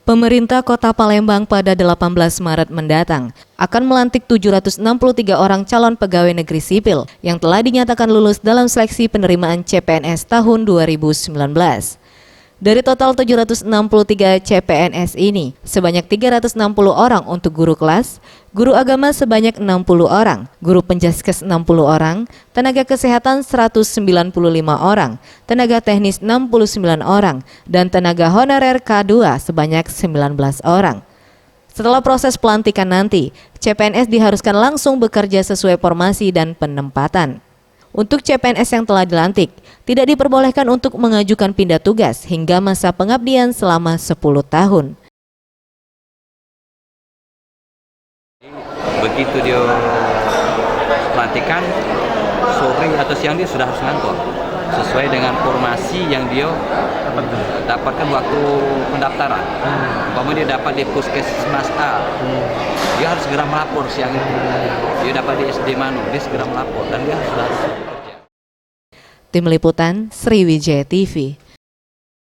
Pemerintah Kota Palembang pada 18 Maret mendatang akan melantik 763 orang calon pegawai negeri sipil yang telah dinyatakan lulus dalam seleksi penerimaan CPNS tahun 2019. Dari total 763 CPNS ini, sebanyak 360 orang untuk guru kelas, guru agama sebanyak 60 orang, guru penjaskes 60 orang, tenaga kesehatan 195 orang, tenaga teknis 69 orang, dan tenaga honorer K2 sebanyak 19 orang. Setelah proses pelantikan nanti, CPNS diharuskan langsung bekerja sesuai formasi dan penempatan. Untuk CPNS yang telah dilantik, tidak diperbolehkan untuk mengajukan pindah tugas hingga masa pengabdian selama 10 tahun. Begitu dia pelantikan, sore atau siang dia sudah harus ngantor sesuai dengan formasi yang dia dapatkan waktu pendaftaran. Umpama dia dapat di Puskesmas A, dia harus segera melapor siang itu. Dia dapat di SD Manu, dia segera melapor dan dia sudah harus bekerja. Tim Liputan Sriwijaya TV.